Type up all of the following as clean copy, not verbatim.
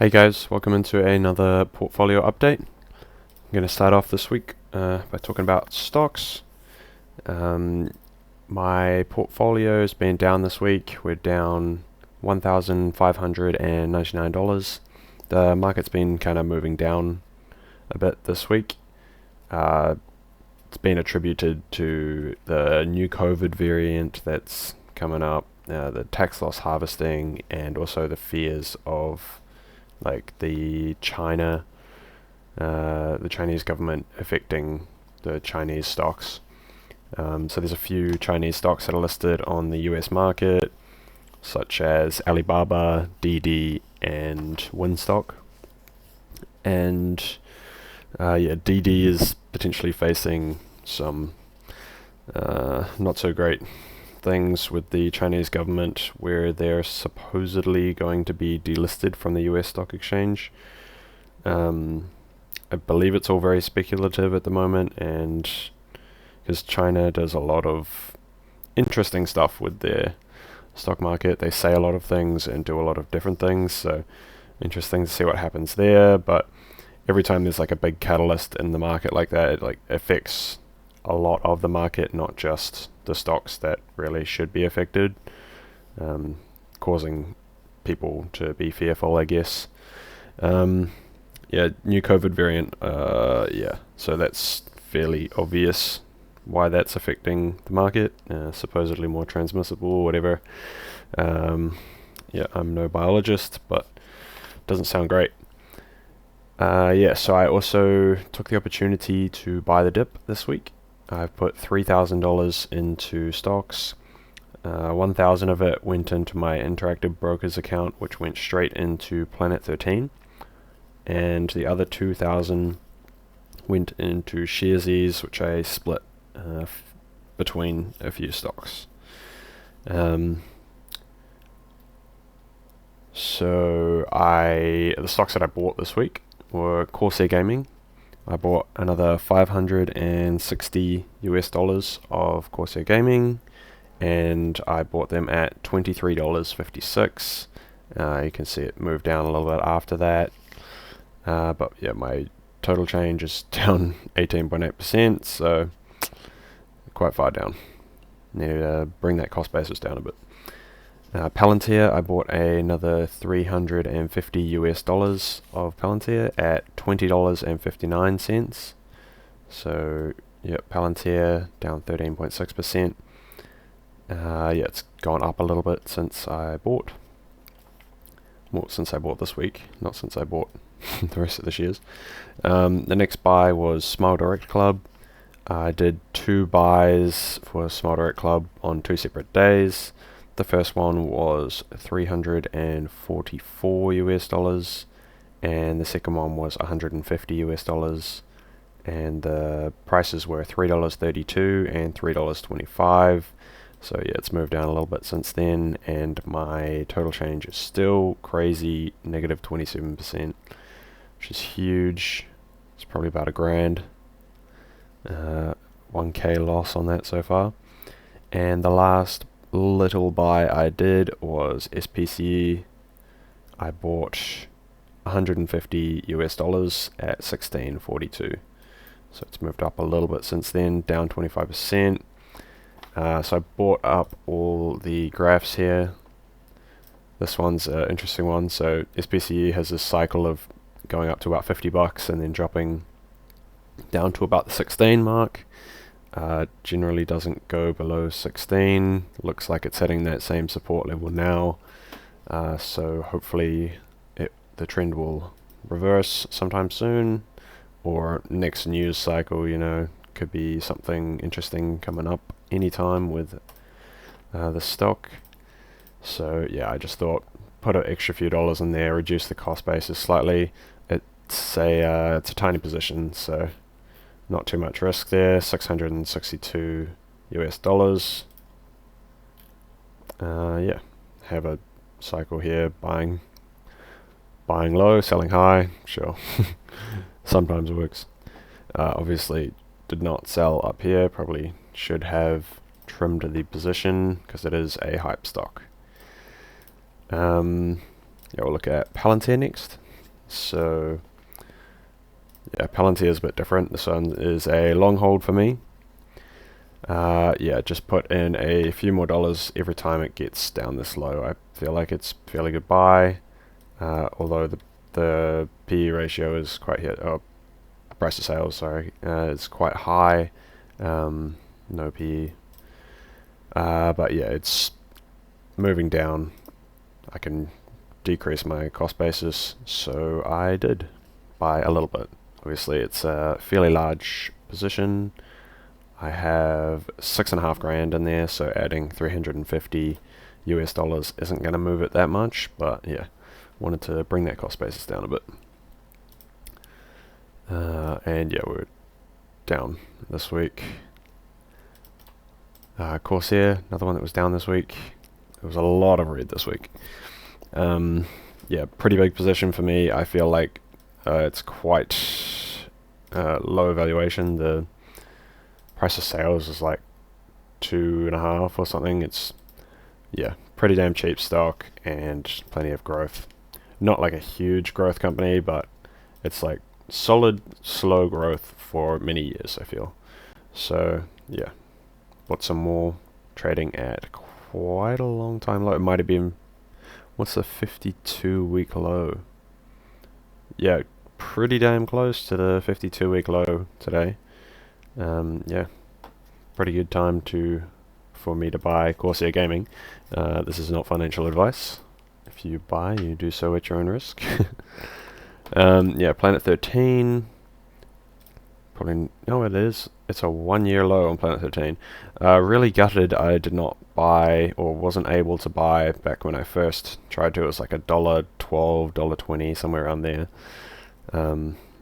Hey guys, welcome into another portfolio update. I'm going to start off this week by talking about stocks. My portfolio has been down this week. We're down $1,599. The market's been kind of moving down a bit this week. It's been attributed to the new COVID variant that's coming up, the tax loss harvesting, and also the fears of like the Chinese government affecting the Chinese stocks. So there's a few Chinese stocks that are listed on the US market, such as Alibaba, DD, and Winstock. And DD is potentially facing some not so great things with the Chinese government, where they're supposedly going to be delisted from the US stock exchange. I believe it's all very speculative at the moment, and because China does a lot of interesting stuff with their stock market, they say a lot of things and do a lot of different things, so interesting to see what happens there. But every time there's like a big catalyst in the market like that, it like affects a lot of the market, not just the stocks that really should be affected, causing people to be fearful, I guess. New COVID variant, so that's fairly obvious why that's affecting the market, supposedly more transmissible or whatever. I'm no biologist, but doesn't sound great. So I also took the opportunity to buy the dip this week. I've put $3,000 into stocks. 1,000 of it went into my Interactive Brokers account, which went straight into Planet 13, and the other 2,000 went into Sharesies, which I split between a few stocks. The stocks that I bought this week were Corsair Gaming. I bought another $560 of Corsair Gaming, and I bought them at $23.56. You can see it moved down a little bit after that, but yeah, my total change is down 18.8%, so quite far down. Need to bring that cost basis down a bit. Palantir, I bought another $350 of Palantir at $20.59. So, Palantir down 13.6%. It's gone up a little bit since I bought. Well, since I bought this week, not since I bought the rest of the shares. The next buy was Smile Direct Club. I did 2 buys for Smile Direct Club on 2 separate days. The first one was $344, and the second one was $150, and the prices were $3.32 and $3.25. So it's moved down a little bit since then, and my total change is still crazy, negative 27%, which is huge. It's probably about $1,000, 1K loss on that so far. And the last little buy I did was SPCE. I bought $150 at $16.42. So it's moved up a little bit since then, down 25%. So I bought up all the graphs here. This one's an interesting one. So SPCE has this cycle of going up to about $50 and then dropping down to about the 16 mark. Generally doesn't go below 16. Looks like it's hitting that same support level now. So hopefully the trend will reverse sometime soon, or next news cycle, could be something interesting coming up anytime with the stock. So I just thought put an extra few dollars in there, reduce the cost basis slightly. It's a tiny position, so not too much risk there. $662. Have a cycle here, buying low, selling high. Sure, sometimes works. Obviously, did not sell up here. Probably should have trimmed the position because it is a hype stock. We'll look at Palantir next. So yeah, Palantir is a bit different. This one is a long hold for me. Yeah, just put in a few more dollars every time it gets down this low. I feel like it's a fairly good buy, although the PE ratio is quite price to sales, sorry, it's quite high. No PE, but yeah, it's moving down. I can decrease my cost basis, so I did buy a little bit. Obviously, it's a fairly large position. I have $6.5 grand in there, so adding 350 US dollars isn't going to move it that much, but yeah, wanted to bring that cost basis down a bit. And yeah, we're down this week. Corsair, another one that was down this week. There was a lot of red this week. Yeah, pretty big position for me. I feel like it's quite low valuation. The price of sales is like 2.5 or something. It's, yeah, pretty damn cheap stock and plenty of growth. Not like a huge growth company, but it's like solid, slow growth for many years, I feel. So yeah, bought some more, trading at quite a long time low. It might have been, what's the 52-week low? Yeah, pretty damn close to the 52-week low today. Yeah, pretty good time for me to buy Corsair Gaming. This is not financial advice. If you buy, you do so at your own risk. Yeah, Planet 13. Probably, no, it is. It's a 1 year low on Planet 13. Really gutted I did not buy, or wasn't able to buy back when I first tried to. It was like $1.12, $1.20, somewhere around there.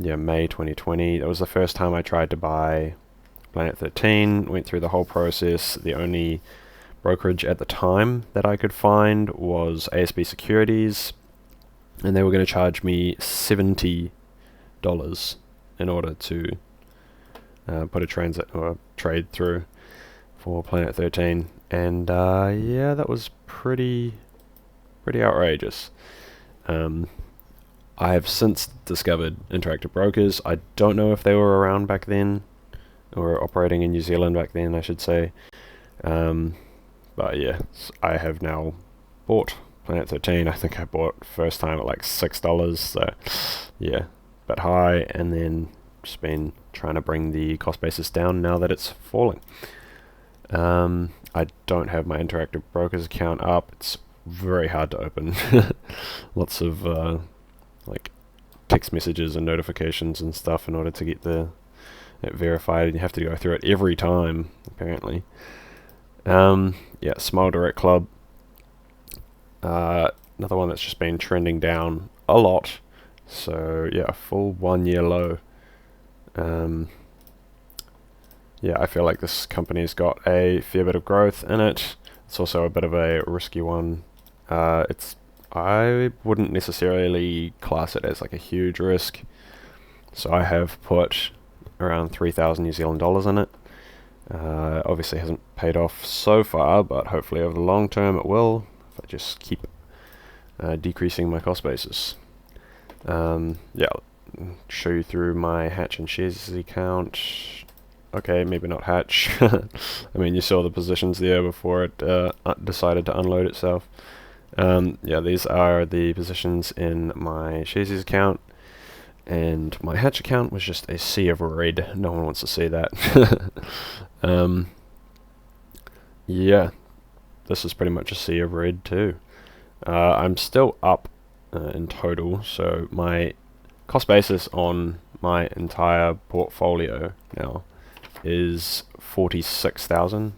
Yeah, May 2020. That was the first time I tried to buy Planet 13. Went through the whole process. The only brokerage at the time that I could find was ASB Securities, and they were going to charge me $70 in order to put a trade through for Planet 13, and yeah, that was pretty outrageous. I have since discovered Interactive Brokers. I don't know if they were around back then, or operating in New Zealand back then, I should say. But yeah, I have now bought Planet 13. I think I bought first time at like $6, so yeah, but high, and then just been trying to bring the cost basis down now that it's falling. I don't have my Interactive Brokers account up. It's very hard to open. Lots of like text messages and notifications and stuff in order to get it verified, and you have to go through it every time, apparently. Yeah, Smile Direct Club. Another one that's just been trending down a lot. So yeah, a full 1 year low. Yeah, I feel like this company's got a fair bit of growth in it. It's also a bit of a risky one. I wouldn't necessarily class it as like a huge risk. So I have put around 3,000 New Zealand dollars in it. Obviously hasn't paid off so far, but hopefully over the long term it will, if I just keep decreasing my cost basis. Yeah, I'll show you through my Hatch and Shares account. Okay, maybe not Hatch. I mean, you saw the positions there before it decided to unload itself. Yeah, these are the positions in my Shares account. And my Hatch account was just a sea of red. No one wants to see that. Yeah, this is pretty much a sea of red too. I'm still up in total, so my cost basis on my entire portfolio now is 46,000.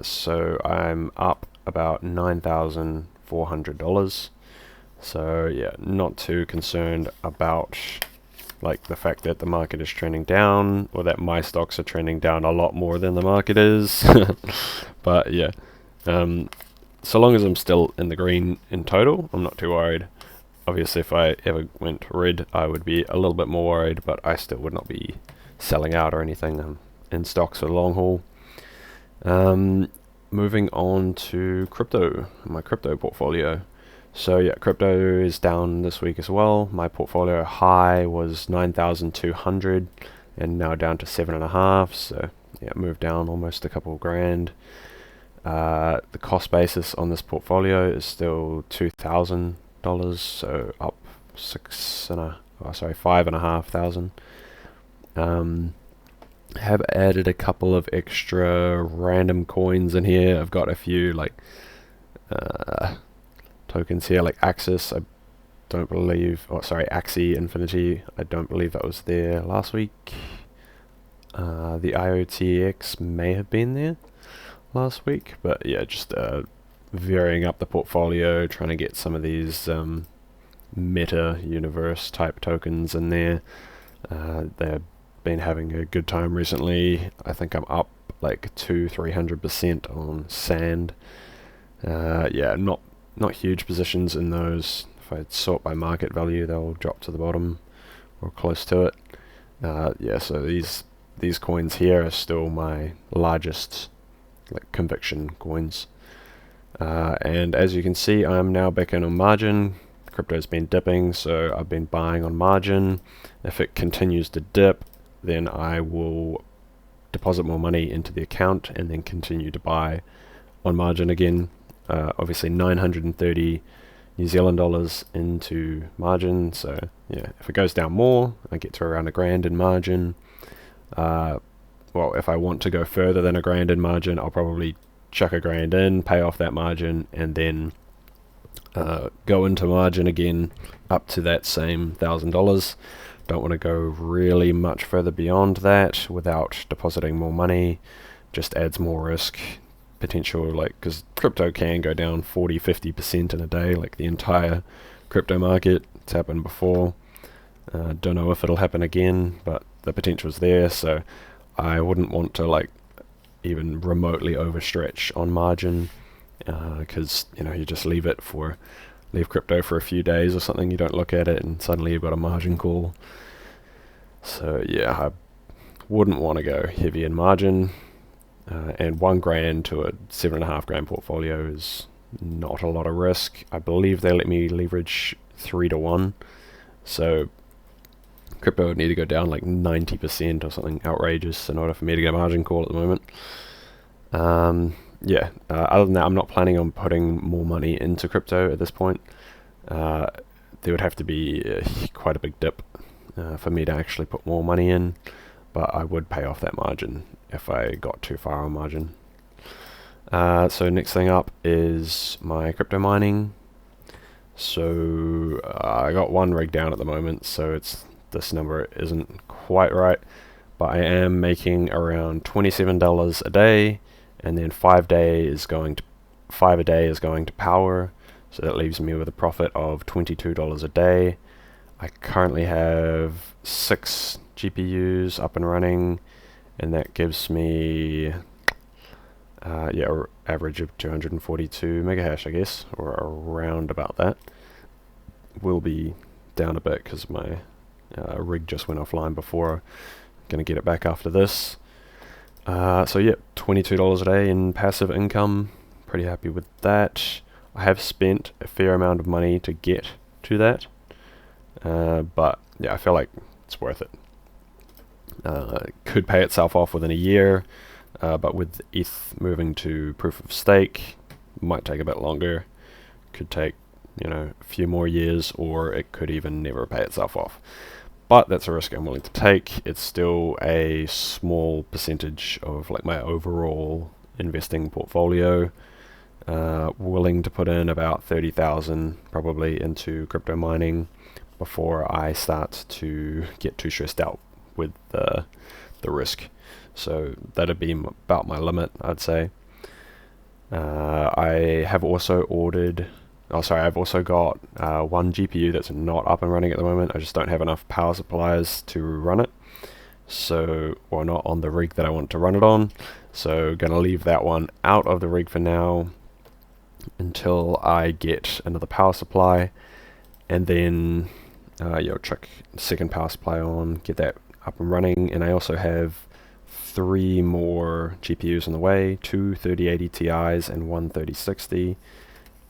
So I'm up about $9,400. So yeah, not too concerned about like the fact that the market is trending down, or that my stocks are trending down a lot more than the market is. But yeah, so long as I'm still in the green in total, I'm not too worried. Obviously, if I ever went red, I would be a little bit more worried, but I still would not be selling out or anything in stocks for the long haul. Moving on to crypto, my crypto portfolio. So yeah, crypto is down this week as well. My portfolio high was 9,200 and now down to 7.5. So yeah, moved down almost a couple of grand. The cost basis on this portfolio is still $2,000, so up 5,500. Have added a couple of extra random coins in here. I've got a few like tokens here, like Axis. I don't believe, Axie Infinity. I don't believe that was there last week. The IOTX may have been there last week, but yeah, just varying up the portfolio, trying to get some of these meta universe type tokens in there. They've been having a good time recently. I think I'm up like 200-300% on sand. Yeah, not huge positions in those. If I sort by market value, they'll drop to the bottom or close to it. Yeah, so these coins here are still my largest like conviction coins. And as you can see, I'm now back in on margin. Crypto's been dipping, so I've been buying on margin. If it continues to dip, then I will deposit more money into the account and then continue to buy on margin again. Obviously 930 New Zealand dollars into margin, so yeah, if it goes down more, I get to around $1,000 in margin. Well, if I want to go further than $1,000 in margin, I'll probably chuck $1,000 in, pay off that margin, and then go into margin again up to that same $1,000. Don't want to go really much further beyond that without depositing more money. Just adds more risk potential, like, because crypto can go down 40-50% in a day, like the entire crypto market. It's happened before. Don't know if it'll happen again, but the potential's there, so I wouldn't want to like even remotely overstretch on margin, because you just leave crypto for a few days or something, you don't look at it, and suddenly you've got a margin call. So yeah, I wouldn't want to go heavy in margin, and $1,000 to a 7.5 grand portfolio is not a lot of risk. I believe they let me leverage 3-to-1, so crypto would need to go down like 90% or something outrageous in order for me to get a margin call at the moment. Yeah, other than that, I'm not planning on putting more money into crypto at this point. There would have to be quite a big dip for me to actually put more money in, but I would pay off that margin if I got too far on margin. So next thing up is my crypto mining. So I got one rig down at the moment, so this number isn't quite right, but I am making around $27 a day, and then 5 a day is going to power, so that leaves me with a profit of $22 a day. I currently have 6 GPUs up and running, and that gives me average of 242 megahash, I guess, or around about that. Will be down a bit because my rig just went offline before. Gonna get it back after this. So yeah, $22 a day in passive income. Pretty happy with that. I have spent a fair amount of money to get to that, but yeah, I feel like it's worth it. It could pay itself off within a year, but with ETH moving to proof of stake, might take a bit longer. Could take a few more years, or it could even never pay itself off. But that's a risk I'm willing to take. It's still a small percentage of like my overall investing portfolio. Willing to put in about 30,000 probably into crypto mining before I start to get too stressed out with the risk. So that'd be about my limit, I'd say. I have also I've also got one GPU that's not up and running at the moment. I just don't have enough power supplies to run it. So, or not on the rig that I want to run it on. So, gonna leave that one out of the rig for now until I get another power supply, and then chuck second power supply on, get that up and running. And I also have 3 more GPUs on the way, 2 3080 Ti's and one 3060.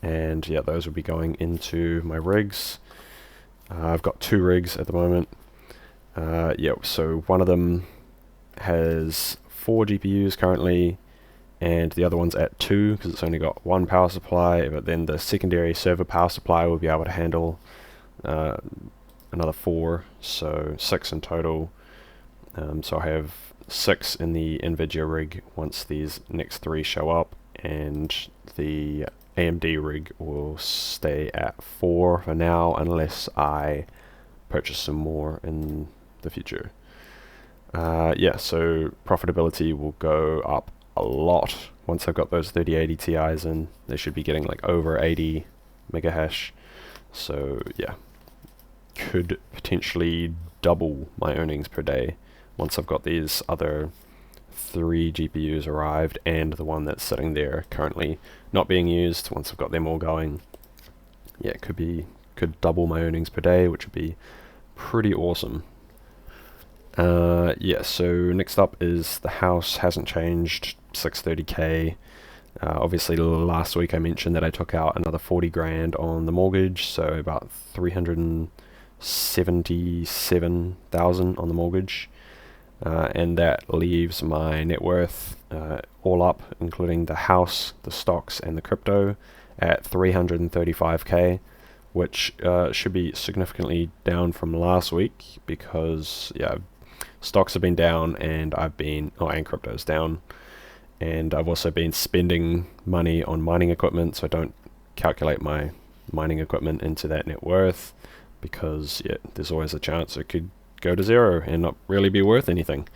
and yeah, those will be going into my rigs. I've got 2 rigs at the moment. Yeah, so one of them has 4 GPUs currently, and the other one's at 2 because it's only got 1 power supply, but then the secondary server power supply will be able to handle another 4, so 6 in total. So I have 6 in the NVIDIA rig once these next 3 show up, and the AMD rig will stay at 4 for now unless I purchase some more in the future. Yeah, so profitability will go up a lot once I've got those 3080 Ti's in. They should be getting like over 80 megahash. So yeah, could potentially double my earnings per day once I've got these other 3 GPUs arrived and the one that's sitting there currently not being used. Once I've got them all going, yeah, could double my earnings per day, which would be pretty awesome. Yeah, so next up is the house. Hasn't changed, 630k. Obviously last week I mentioned that I took out another 40 grand on the mortgage, so about 377,000 on the mortgage, and that leaves my net worth all up, including the house, the stocks and the crypto, at 335k, which should be significantly down from last week because yeah, stocks have been down and and crypto's down, and I've also been spending money on mining equipment, so I don't calculate my mining equipment into that net worth because yeah, there's always a chance it could go to 0 and not really be worth anything.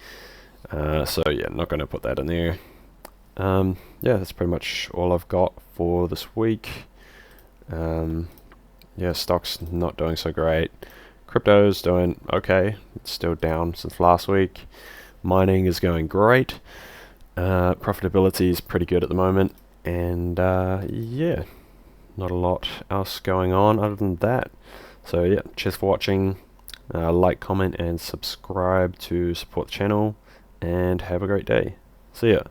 So yeah, not going to put that in there. Yeah, that's pretty much all I've got for this week. Yeah, stocks not doing so great. Crypto's doing okay. It's still down since last week. Mining is going great. Profitability is pretty good at the moment. And yeah, not a lot else going on other than that. So yeah, cheers for watching. Like, comment and subscribe to support the channel. And have a great day. See ya.